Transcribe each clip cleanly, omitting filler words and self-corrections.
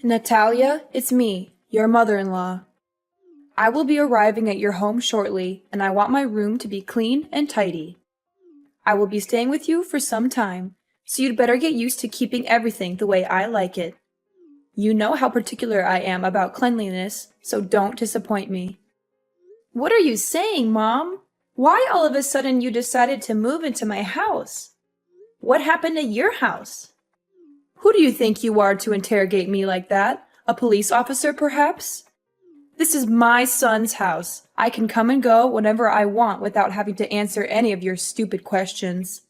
Natalia, it's me, your mother-in-law. I will be arriving at your home shortly, and I want my room to be clean and tidy. I will be staying with you for some time, so you'd better get used to keeping everything the way I like it. You know how particular I am about cleanliness, so don't disappoint me. What are you saying, Mom? Why all of a sudden you decided to move into my house? What happened at your house? Who do you think you are to interrogate me like that? A police officer, perhaps? This is my son's house. I can come and go whenever I want without having to answer any of your stupid questions.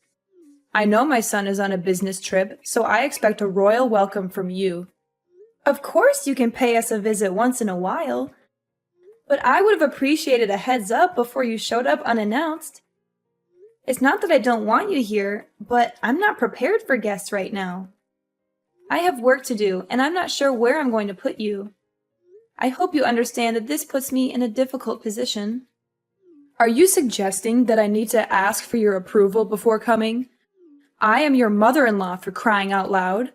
I know my son is on a business trip, so I expect a royal welcome from you. Of course you can pay us a visit once in a while, but I would have appreciated a heads up before you showed up unannounced. It's not that I don't want you here, but I'm not prepared for guests right now. I have work to do, and I'm not sure where I'm going to put you. I hope you understand that this puts me in a difficult position. Are you suggesting that I need to ask for your approval before coming? I am your mother-in-law, for crying out loud.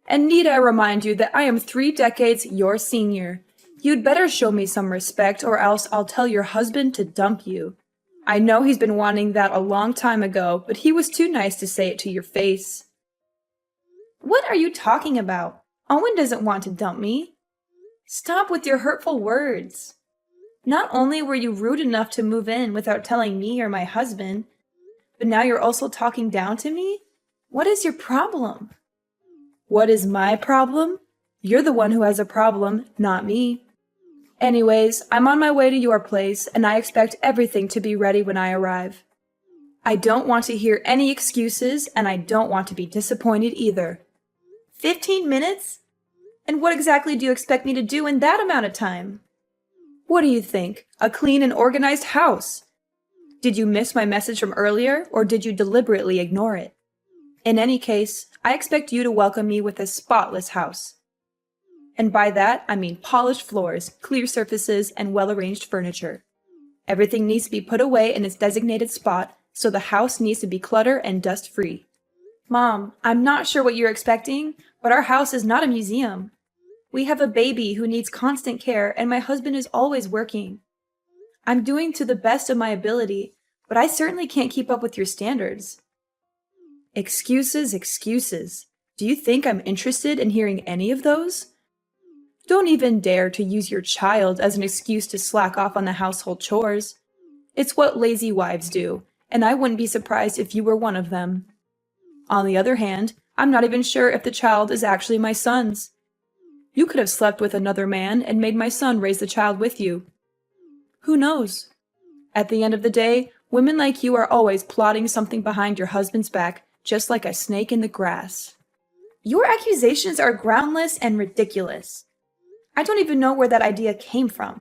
And need I remind you that I am 3 decades your senior? You'd better show me some respect, or else I'll tell your husband to dump you. I know he's been wanting that a long time ago, but he was too nice to say it to your face. What are you talking about? Owen doesn't want to dump me. Stop with your hurtful words. Not only were you rude enough to move in without telling me or my husband, but now you're also talking down to me? What is your problem? What is my problem? You're the one who has a problem, not me. Anyways, I'm on my way to your place, and I expect everything to be ready when I arrive. I don't want to hear any excuses, and I don't want to be disappointed either. 15 minutes? And what exactly do you expect me to do in that amount of time? What do you think? A clean and organized house? Did you miss my message from earlier, or did you deliberately ignore it? In any case, I expect you to welcome me with a spotless house. And by that, I mean polished floors, clear surfaces, and well-arranged furniture. Everything needs to be put away in its designated spot, so the house needs to be clutter and dust-free. Mom, I'm not sure what you're expecting, but our house is not a museum. We have a baby who needs constant care, and my husband is always working. I'm doing to the best of my ability, but I certainly can't keep up with your standards. Excuses, excuses. Do you think I'm interested in hearing any of those? Don't even dare to use your child as an excuse to slack off on the household chores. It's what lazy wives do, and I wouldn't be surprised if you were one of them. On the other hand, I'm not even sure if the child is actually my son's. You could have slept with another man and made my son raise the child with you. Who knows? At the end of the day, women like you are always plotting something behind your husband's back, just like a snake in the grass. Your accusations are groundless and ridiculous. I don't even know where that idea came from.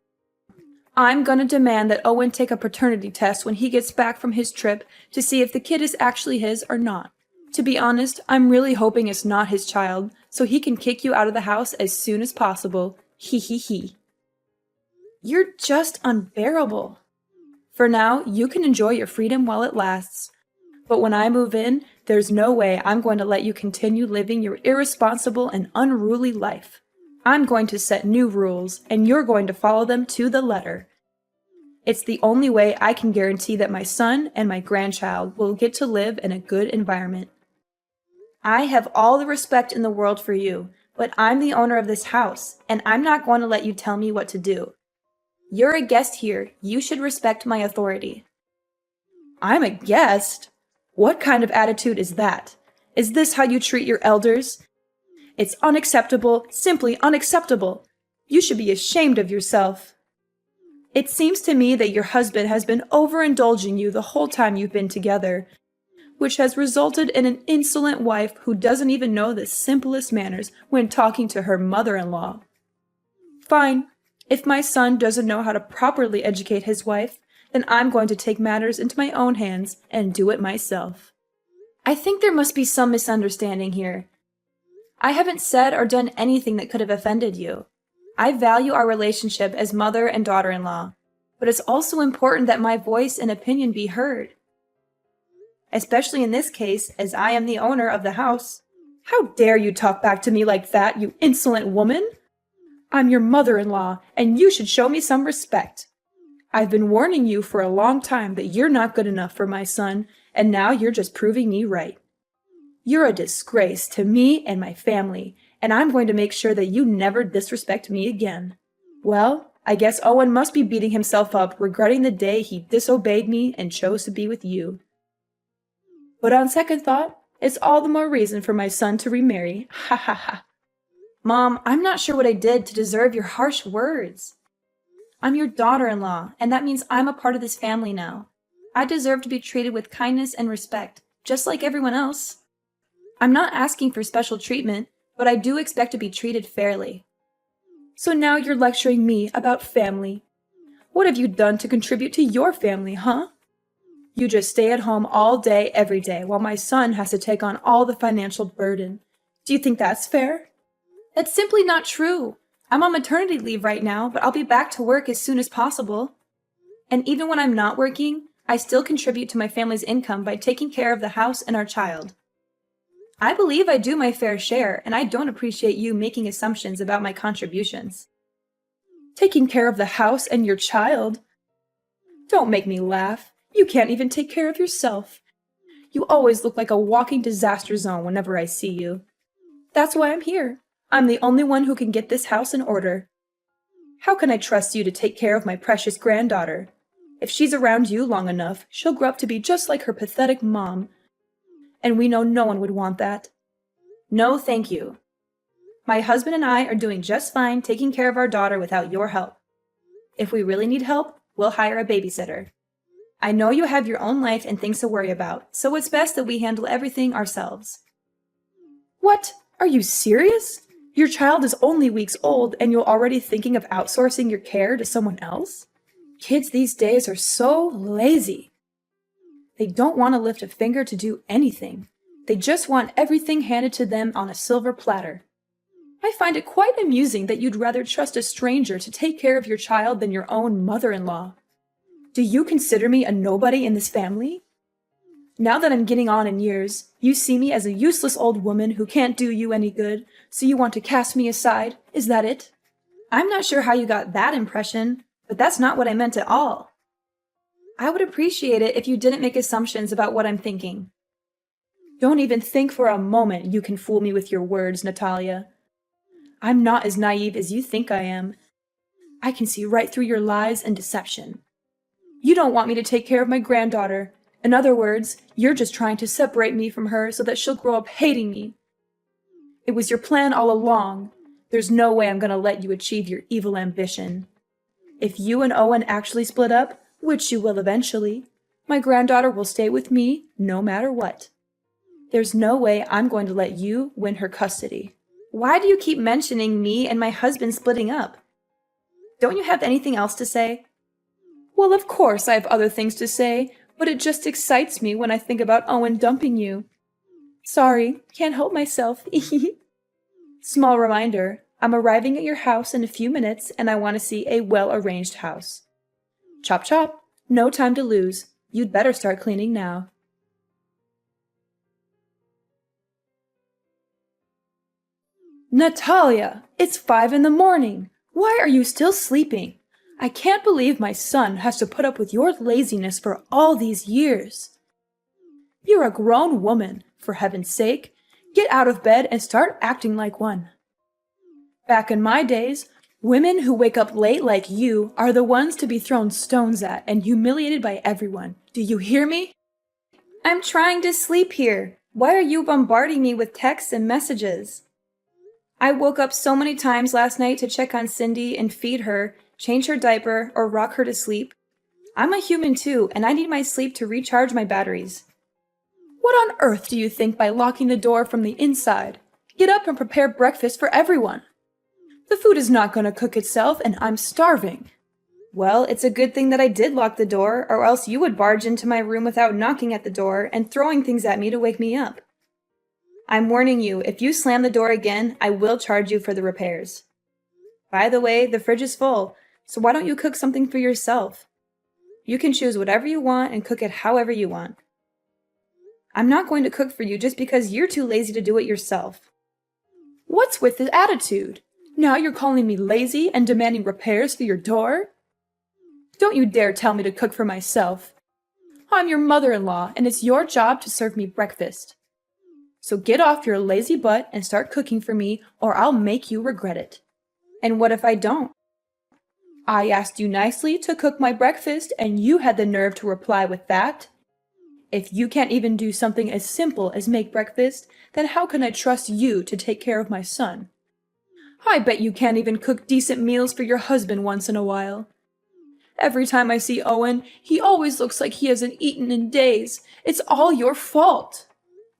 I'm gonna demand that Owen take a paternity test when he gets back from his trip to see if the kid is actually his or not. To be honest, I'm really hoping it's not his child, so he can kick you out of the house as soon as possible. Hee hee hee. You're just unbearable. For now, you can enjoy your freedom while it lasts. But when I move in, there's no way I'm going to let you continue living your irresponsible and unruly life. I'm going to set new rules, and you're going to follow them to the letter. It's the only way I can guarantee that my son and my grandchild will get to live in a good environment. I have all the respect in the world for you, but I'm the owner of this house, and I'm not going to let you tell me what to do. You're a guest here. You should respect my authority. I'm a guest? What kind of attitude is that? Is this how you treat your elders? It's unacceptable, simply unacceptable. You should be ashamed of yourself. It seems to me that your husband has been overindulging you the whole time you've been together, which has resulted in an insolent wife who doesn't even know the simplest manners when talking to her mother-in-law. Fine. If my son doesn't know how to properly educate his wife, then I'm going to take matters into my own hands and do it myself. I think there must be some misunderstanding here. I haven't said or done anything that could have offended you. I value our relationship as mother and daughter-in-law, but it's also important that my voice and opinion be heard. Especially in this case, as I am the owner of the house. How dare you talk back to me like that, you insolent woman? I'm your mother-in-law, and you should show me some respect. I've been warning you for a long time that you're not good enough for my son, and now you're just proving me right. You're a disgrace to me and my family, and I'm going to make sure that you never disrespect me again. Well, I guess Owen must be beating himself up, regretting the day he disobeyed me and chose to be with you. But on second thought, it's all the more reason for my son to remarry. Ha ha ha. Mom, I'm not sure what I did to deserve your harsh words. I'm your daughter-in-law, and that means I'm a part of this family now. I deserve to be treated with kindness and respect, just like everyone else. I'm not asking for special treatment, but I do expect to be treated fairly. So now you're lecturing me about family. What have you done to contribute to your family, huh? You just stay at home all day, every day, while my son has to take on all the financial burden. Do you think that's fair? That's simply not true. I'm on maternity leave right now, but I'll be back to work as soon as possible. And even when I'm not working, I still contribute to my family's income by taking care of the house and our child. I believe I do my fair share, and I don't appreciate you making assumptions about my contributions. Taking care of the house and your child? Don't make me laugh. You can't even take care of yourself. You always look like a walking disaster zone whenever I see you. That's why I'm here. I'm the only one who can get this house in order. How can I trust you to take care of my precious granddaughter? If she's around you long enough, she'll grow up to be just like her pathetic mom. And we know no one would want that. No, thank you. My husband and I are doing just fine taking care of our daughter without your help. If we really need help, we'll hire a babysitter. I know you have your own life and things to worry about, so it's best that we handle everything ourselves. What? Are you serious? Your child is only weeks old and you're already thinking of outsourcing your care to someone else? Kids these days are so lazy. They don't want to lift a finger to do anything. They just want everything handed to them on a silver platter. I find it quite amusing that you'd rather trust a stranger to take care of your child than your own mother-in-law. Do you consider me a nobody in this family? Now that I'm getting on in years, you see me as a useless old woman who can't do you any good, so you want to cast me aside. Is that it? I'm not sure how you got that impression, but that's not what I meant at all. I would appreciate it if you didn't make assumptions about what I'm thinking. Don't even think for a moment you can fool me with your words, Natalia. I'm not as naive as you think I am. I can see right through your lies and deception. You don't want me to take care of my granddaughter. In other words, you're just trying to separate me from her so that she'll grow up hating me. It was your plan all along. There's no way I'm going to let you achieve your evil ambition. If you and Owen actually split up, which you will eventually, my granddaughter will stay with me no matter what. There's no way I'm going to let you win her custody. Why do you keep mentioning me and my husband splitting up? Don't you have anything else to say? Well, of course I have other things to say, but it just excites me when I think about Owen dumping you. Sorry, can't help myself. Small reminder, I'm arriving at your house in a few minutes and I want to see a well-arranged house. Chop chop, no time to lose. You'd better start cleaning now. Natalia, it's 5 a.m. Why are you still sleeping? I can't believe my son has to put up with your laziness for all these years. You're a grown woman, for heaven's sake. Get out of bed and start acting like one. Back in my days, women who wake up late like you are the ones to be thrown stones at and humiliated by everyone. Do you hear me? I'm trying to sleep here. Why are you bombarding me with texts and messages? I woke up so many times last night to check on Cindy and feed her, change her diaper, or rock her to sleep. I'm a human too, and I need my sleep to recharge my batteries. What on earth do you think by locking the door from the inside? Get up and prepare breakfast for everyone. The food is not going to cook itself, and I'm starving. Well, it's a good thing that I did lock the door, or else you would barge into my room without knocking at the door and throwing things at me to wake me up. I'm warning you, if you slam the door again, I will charge you for the repairs. By the way, the fridge is full, so why don't you cook something for yourself? You can choose whatever you want and cook it however you want. I'm not going to cook for you just because you're too lazy to do it yourself. What's with the attitude? Now you're calling me lazy and demanding repairs for your door? Don't you dare tell me to cook for myself. I'm your mother-in-law, and it's your job to serve me breakfast. So get off your lazy butt and start cooking for me, or I'll make you regret it. And what if I don't? I asked you nicely to cook my breakfast, and you had the nerve to reply with that? If you can't even do something as simple as make breakfast, then how can I trust you to take care of my son? I bet you can't even cook decent meals for your husband once in a while. Every time I see Owen, he always looks like he hasn't eaten in days. It's all your fault.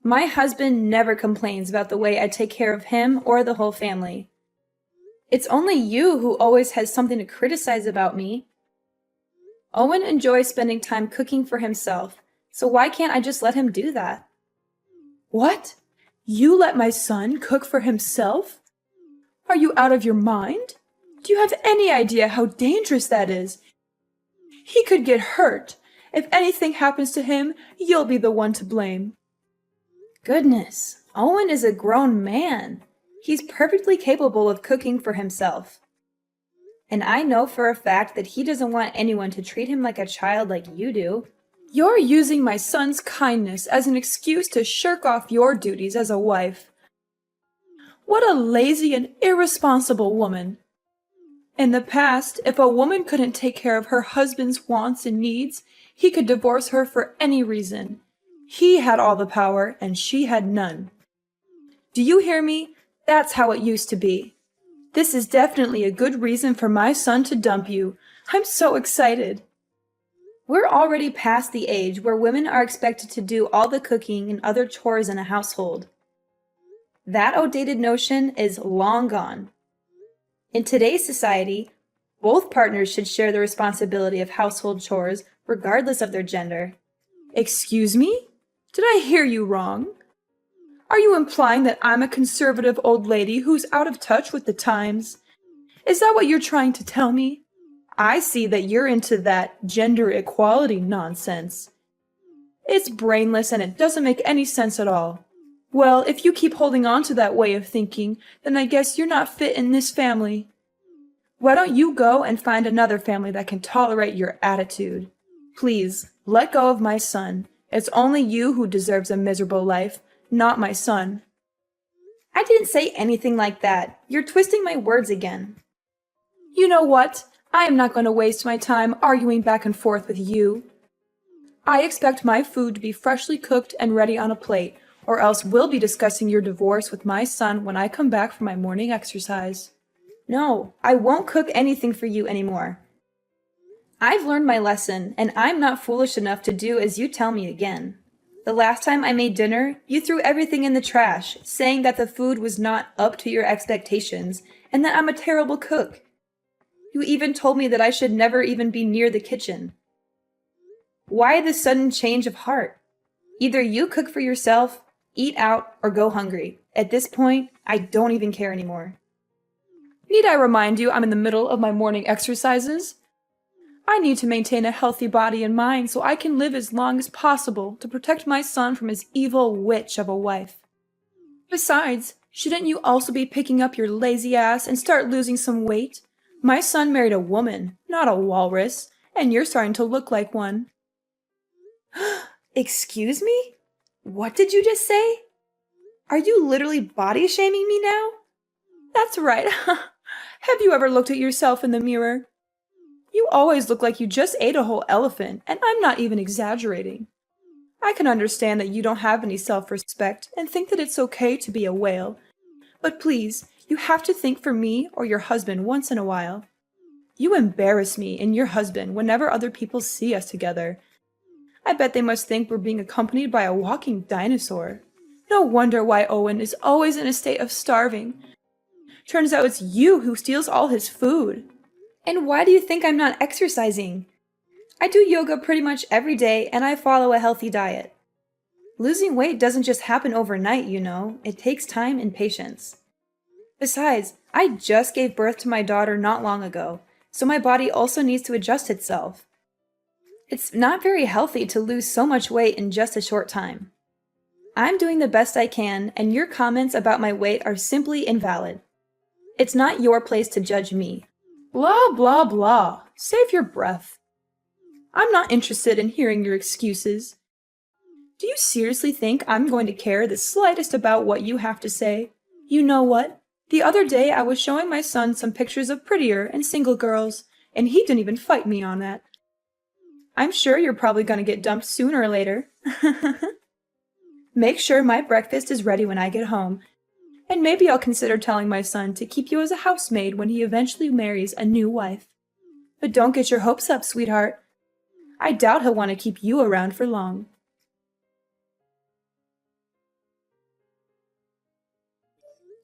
My husband never complains about the way I take care of him or the whole family. It's only you who always has something to criticize about me. Owen enjoys spending time cooking for himself, so why can't I just let him do that? What? You let my son cook for himself? Are you out of your mind? Do you have any idea how dangerous that is? He could get hurt. If anything happens to him, you'll be the one to blame. Goodness, Owen is a grown man. He's perfectly capable of cooking for himself. And I know for a fact that he doesn't want anyone to treat him like a child like you do. You're using my son's kindness as an excuse to shirk off your duties as a wife. What a lazy and irresponsible woman. In the past, if a woman couldn't take care of her husband's wants and needs, he could divorce her for any reason. He had all the power, and she had none. Do you hear me? That's how it used to be. This is definitely a good reason for my son to dump you. I'm so excited. We're already past the age where women are expected to do all the cooking and other chores in a household. That outdated notion is long gone. In today's society, both partners should share the responsibility of household chores regardless of their gender. Excuse me? Did I hear you wrong? Are you implying that I'm a conservative old lady who's out of touch with the times? Is that what you're trying to tell me? I see that you're into that gender equality nonsense. It's brainless and it doesn't make any sense at all. Well, if you keep holding on to that way of thinking, then I guess you're not fit in this family. Why don't you go and find another family that can tolerate your attitude? Please, let go of my son. It's only you who deserves a miserable life, not my son. I didn't say anything like that. You're twisting my words again. You know what? I am not going to waste my time arguing back and forth with you. I expect my food to be freshly cooked and ready on a plate, or else we'll be discussing your divorce with my son when I come back from my morning exercise. No, I won't cook anything for you anymore. I've learned my lesson, and I'm not foolish enough to do as you tell me again. The last time I made dinner, you threw everything in the trash, saying that the food was not up to your expectations, and that I'm a terrible cook. You even told me that I should never even be near the kitchen. Why this sudden change of heart? Either you cook for yourself, eat out, or go hungry. At this point, I don't even care anymore. Need I remind you I'm in the middle of my morning exercises? I need to maintain a healthy body and mind so I can live as long as possible to protect my son from his evil witch of a wife. Besides, shouldn't you also be picking up your lazy ass and start losing some weight? My son married a woman, not a walrus, and you're starting to look like one. Excuse me? What did you just say? Are you literally body shaming me now? That's right. Have you ever looked at yourself in the mirror? You always look like you just ate a whole elephant, and I'm not even exaggerating. I can understand that you don't have any self-respect and think that it's okay to be a whale. But please, you have to think for me or your husband once in a while. You embarrass me and your husband whenever other people see us together. I bet they must think we're being accompanied by a walking dinosaur. No wonder why Owen is always in a state of starving. Turns out it's you who steals all his food. And why do you think I'm not exercising? I do yoga pretty much every day and I follow a healthy diet. Losing weight doesn't just happen overnight, you know. It takes time and patience. Besides, I just gave birth to my daughter not long ago, so my body also needs to adjust itself. It's not very healthy to lose so much weight in just a short time. I'm doing the best I can, and your comments about my weight are simply invalid. It's not your place to judge me. Blah, blah, blah. Save your breath. I'm not interested in hearing your excuses. Do you seriously think I'm going to care the slightest about what you have to say? You know what? The other day I was showing my son some pictures of prettier and single girls, and he didn't even fight me on that. I'm sure you're probably going to get dumped sooner or later. Make sure my breakfast is ready when I get home, and maybe I'll consider telling my son to keep you as a housemaid when he eventually marries a new wife. But don't get your hopes up, sweetheart. I doubt he'll want to keep you around for long.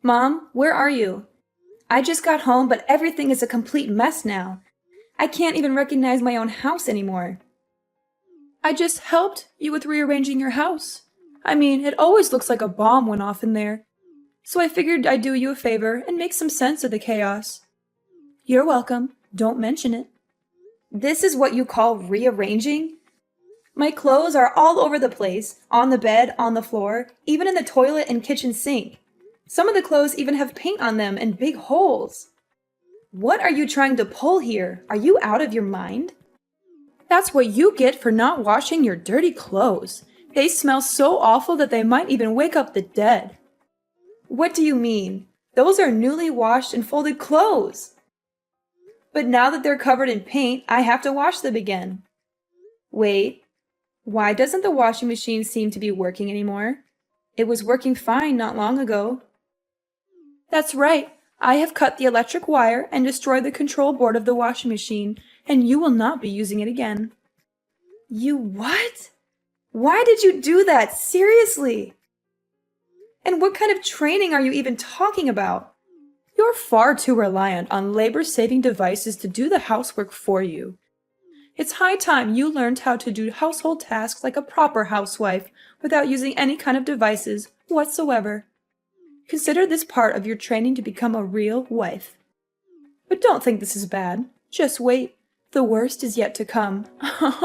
Mom, where are you? I just got home, but everything is a complete mess now. I can't even recognize my own house anymore. I just helped you with rearranging your house. I mean, it always looks like a bomb went off in there. So I figured I'd do you a favor and make some sense of the chaos. You're welcome. Don't mention it. This is what you call rearranging? My clothes are all over the place, on the bed, on the floor, even in the toilet and kitchen sink. Some of the clothes even have paint on them and big holes. What are you trying to pull here? Are you out of your mind? That's what you get for not washing your dirty clothes. They smell so awful that they might even wake up the dead. What do you mean? Those are newly washed and folded clothes. But now that they're covered in paint, I have to wash them again. Wait, why doesn't the washing machine seem to be working anymore? It was working fine not long ago. That's right. I have cut the electric wire and destroyed the control board of the washing machine, and you will not be using it again. You what? Why did you do that? Seriously? And what kind of training are you even talking about? You're far too reliant on labor-saving devices to do the housework for you. It's high time you learned how to do household tasks like a proper housewife without using any kind of devices whatsoever. Consider this part of your training to become a real wife. But don't think this is bad. Just wait. The worst is yet to come. I'm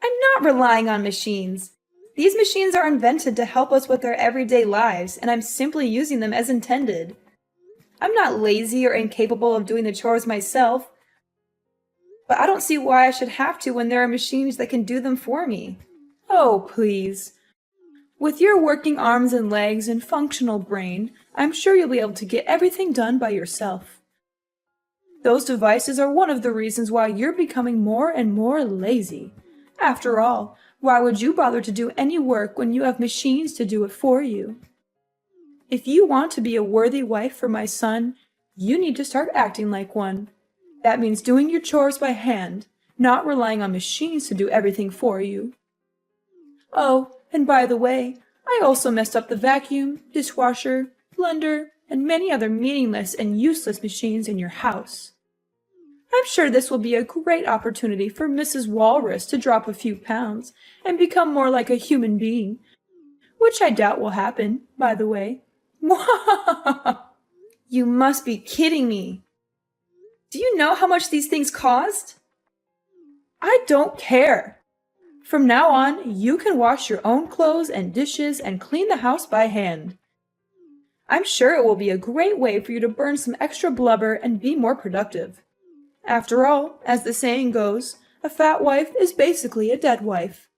not relying on machines. These machines are invented to help us with our everyday lives, and I'm simply using them as intended. I'm not lazy or incapable of doing the chores myself, but I don't see why I should have to when there are machines that can do them for me. Oh, please. With your working arms and legs and functional brain, I'm sure you'll be able to get everything done by yourself. Those devices are one of the reasons why you're becoming more and more lazy. After all, why would you bother to do any work when you have machines to do it for you? If you want to be a worthy wife for my son, you need to start acting like one. That means doing your chores by hand, not relying on machines to do everything for you. Oh, and by the way, I also messed up the vacuum, dishwasher, blender, and many other meaningless and useless machines in your house. I'm sure this will be a great opportunity for Mrs. Walrus to drop a few pounds and become more like a human being, which I doubt will happen, by the way. You must be kidding me. Do you know how much these things cost? I don't care. From now on, you can wash your own clothes and dishes and clean the house by hand. I'm sure it will be a great way for you to burn some extra blubber and be more productive. After all, as the saying goes, a fat wife is basically a dead wife.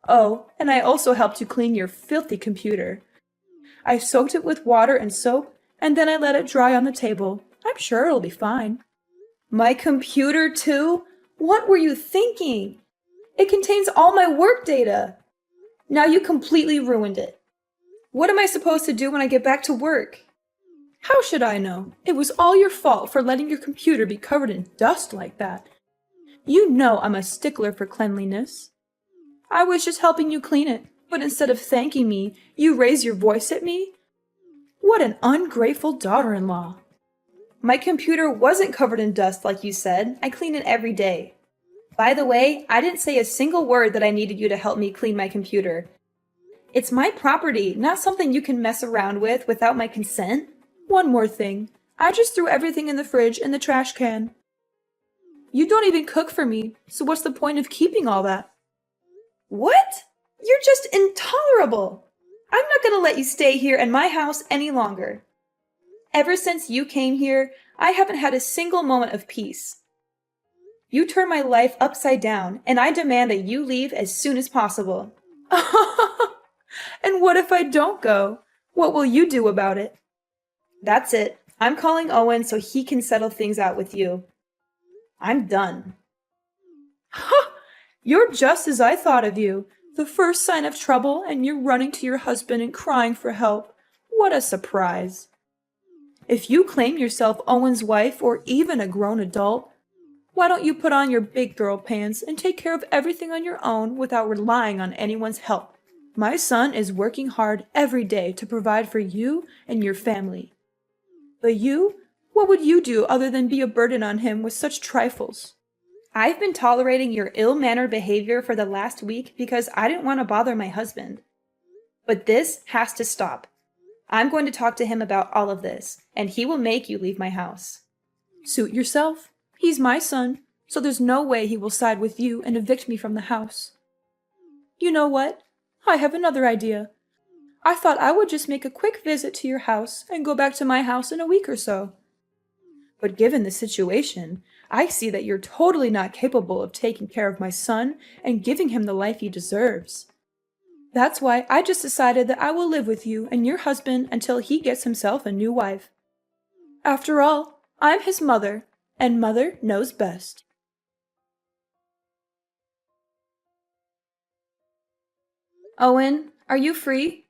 Oh, and I also helped you clean your filthy computer. I soaked it with water and soap, and then I let it dry on the table. I'm sure it'll be fine. My computer, too? What were you thinking? It contains all my work data. Now you completely ruined it. What am I supposed to do when I get back to work? How should I know? It was all your fault for letting your computer be covered in dust like that. You know I'm a stickler for cleanliness. I was just helping you clean it, but instead of thanking me, you raise your voice at me? What an ungrateful daughter-in-law. My computer wasn't covered in dust like you said. I clean it every day. By the way, I didn't say a single word that I needed you to help me clean my computer. It's my property, not something you can mess around with without my consent. One more thing. I just threw everything in the fridge and the trash can. You don't even cook for me, so what's the point of keeping all that? What? You're just intolerable. I'm not going to let you stay here in my house any longer. Ever since you came here, I haven't had a single moment of peace. You turned my life upside down, and I demand that you leave as soon as possible. And what if I don't go? What will you do about it? That's it. I'm calling Owen so he can settle things out with you. I'm done. You're just as I thought of you. The first sign of trouble, and you're running to your husband and crying for help. What a surprise. If you claim yourself Owen's wife or even a grown adult, why don't you put on your big girl pants and take care of everything on your own without relying on anyone's help? My son is working hard every day to provide for you and your family. But you, what would you do other than be a burden on him with such trifles? I've been tolerating your ill-mannered behavior for the last week because I didn't want to bother my husband. But this has to stop. I'm going to talk to him about all of this, and he will make you leave my house. Suit yourself. He's my son, so there's no way he will side with you and evict me from the house. You know what? I have another idea. I thought I would just make a quick visit to your house and go back to my house in a week or so. But given the situation, I see that you're totally not capable of taking care of my son and giving him the life he deserves. That's why I just decided that I will live with you and your husband until he gets himself a new wife. After all, I'm his mother, and mother knows best. Owen, are you free?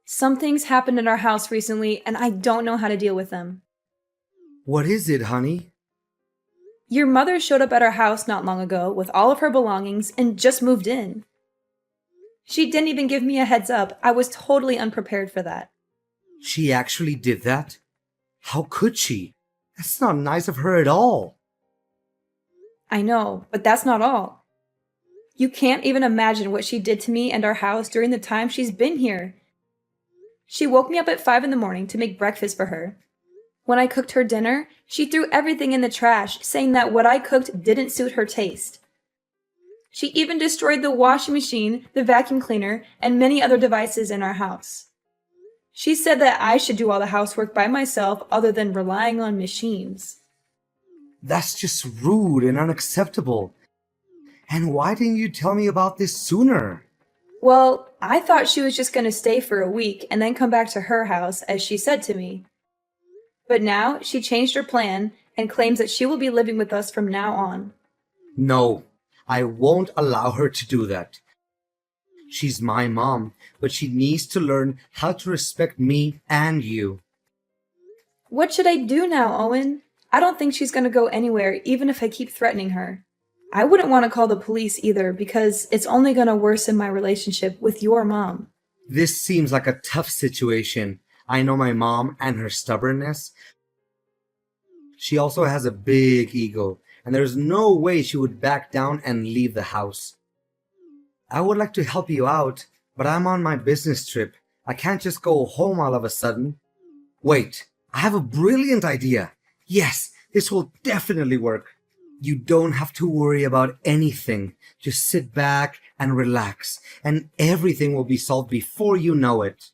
Something's happened in our house recently, and I don't know how to deal with them. What is it, honey? Your mother showed up at our house not long ago with all of her belongings and just moved in. She didn't even give me a heads up. I was totally unprepared for that. She actually did that? How could she? That's not nice of her at all. I know, but that's not all. You can't even imagine what she did to me and our house during the time she's been here. She woke me up at 5 in the morning to make breakfast for her. When I cooked her dinner, she threw everything in the trash, saying that what I cooked didn't suit her taste. She even destroyed the washing machine, the vacuum cleaner, and many other devices in our house. She said that I should do all the housework by myself other than relying on machines. That's just rude and unacceptable. And why didn't you tell me about this sooner? Well, I thought she was just going to stay for a week and then come back to her house, as she said to me. But now she changed her plan and claims that she will be living with us from now on. No, I won't allow her to do that. She's my mom, but she needs to learn how to respect me and you. What should I do now, Owen? I don't think she's going to go anywhere, even if I keep threatening her. I wouldn't want to call the police either, because it's only going to worsen my relationship with your mom. This seems like a tough situation. I know my mom and her stubbornness. She also has a big ego, and there's no way she would back down and leave the house. I would like to help you out, but I'm on my business trip. I can't just go home all of a sudden. Wait, I have a brilliant idea. Yes, this will definitely work. You don't have to worry about anything. Just sit back and relax, and everything will be solved before you know it.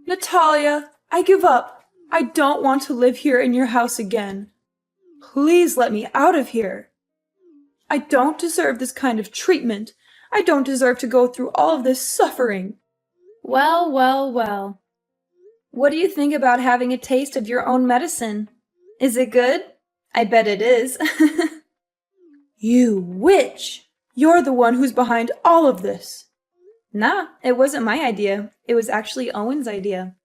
Natalia, I give up. I don't want to live here in your house again. Please let me out of here. I don't deserve this kind of treatment. I don't deserve to go through all of this suffering. Well, well, well. What do you think about having a taste of your own medicine? Is it good? I bet it is. You witch! You're the one who's behind all of this. Nah, it wasn't my idea. It was actually Owen's idea.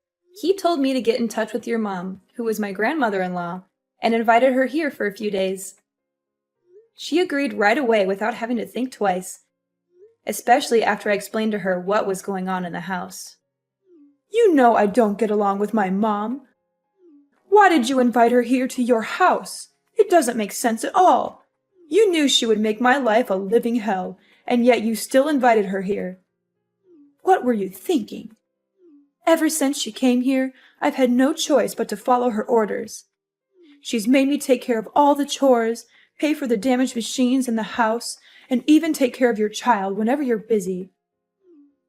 He told me to get in touch with your mom, who was my grandmother-in-law, and invited her here for a few days. She agreed right away without having to think twice, especially after I explained to her what was going on in the house. You know I don't get along with my mom. Why did you invite her here to your house? It doesn't make sense at all. You knew she would make my life a living hell, and yet you still invited her here. What were you thinking? Ever since she came here, I've had no choice but to follow her orders. She's made me take care of all the chores, pay for the damaged machines in the house, and even take care of your child whenever you're busy.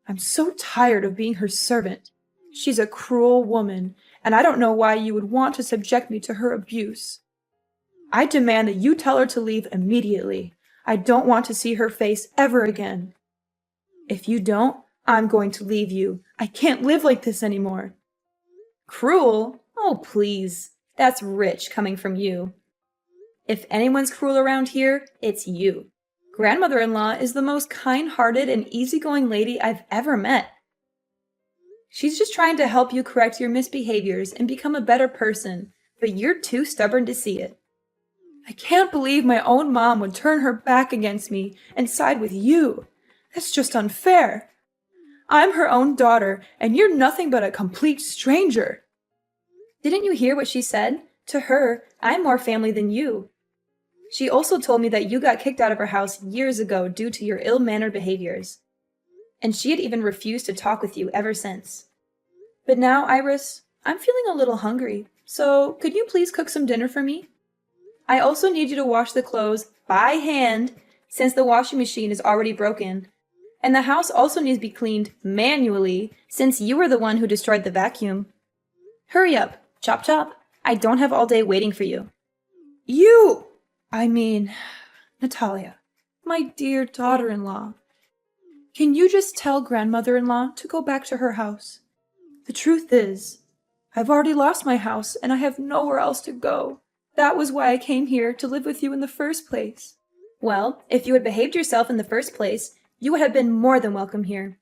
I'm so tired of being her servant. She's a cruel woman, and I don't know why you would want to subject me to her abuse. I demand that you tell her to leave immediately. I don't want to see her face ever again. If you don't, I'm going to leave you. I can't live like this anymore. Cruel? Oh, please. That's rich coming from you. If anyone's cruel around here, it's you. Grandmother-in-law is the most kind-hearted and easygoing lady I've ever met. She's just trying to help you correct your misbehaviors and become a better person, but you're too stubborn to see it. I can't believe my own mom would turn her back against me and side with you. That's just unfair. I'm her own daughter, and you're nothing but a complete stranger. Didn't you hear what she said? To her, I'm more family than you. She also told me that you got kicked out of her house years ago due to your ill-mannered behaviors. And she had even refused to talk with you ever since. But now, Iris, I'm feeling a little hungry, so could you please cook some dinner for me? I also need you to wash the clothes by hand, since the washing machine is already broken. And the house also needs to be cleaned manually, since you were the one who destroyed the vacuum. Hurry up, chop chop. I don't have all day waiting for you. Natalia, my dear daughter-in-law. Can you just tell grandmother-in-law to go back to her house? The truth is, I've already lost my house and I have nowhere else to go. That was why I came here to live with you in the first place. Well, if you had behaved yourself in the first place, you would have been more than welcome here.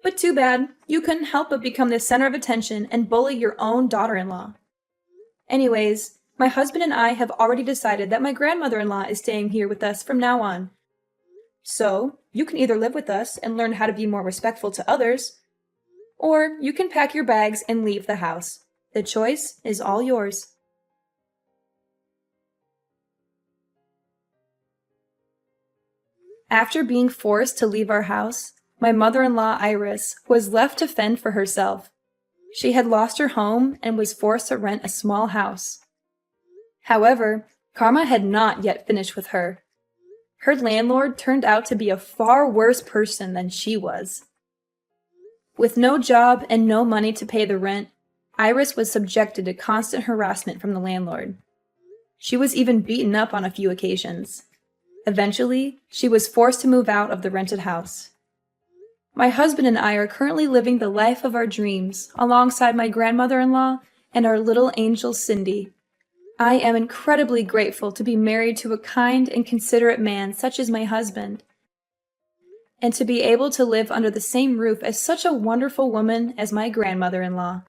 But too bad, you couldn't help but become the center of attention and bully your own daughter-in-law. Anyways, my husband and I have already decided that my grandmother-in-law is staying here with us from now on. So, you can either live with us and learn how to be more respectful to others, or you can pack your bags and leave the house. The choice is all yours. After being forced to leave our house, my mother-in-law Iris was left to fend for herself. She had lost her home and was forced to rent a small house. However, karma had not yet finished with her. Her landlord turned out to be a far worse person than she was. With no job and no money to pay the rent, Iris was subjected to constant harassment from the landlord. She was even beaten up on a few occasions. Eventually, she was forced to move out of the rented house. My husband and I are currently living the life of our dreams alongside my grandmother-in-law and our little angel Cindy. I am incredibly grateful to be married to a kind and considerate man such as my husband, and to be able to live under the same roof as such a wonderful woman as my grandmother-in-law.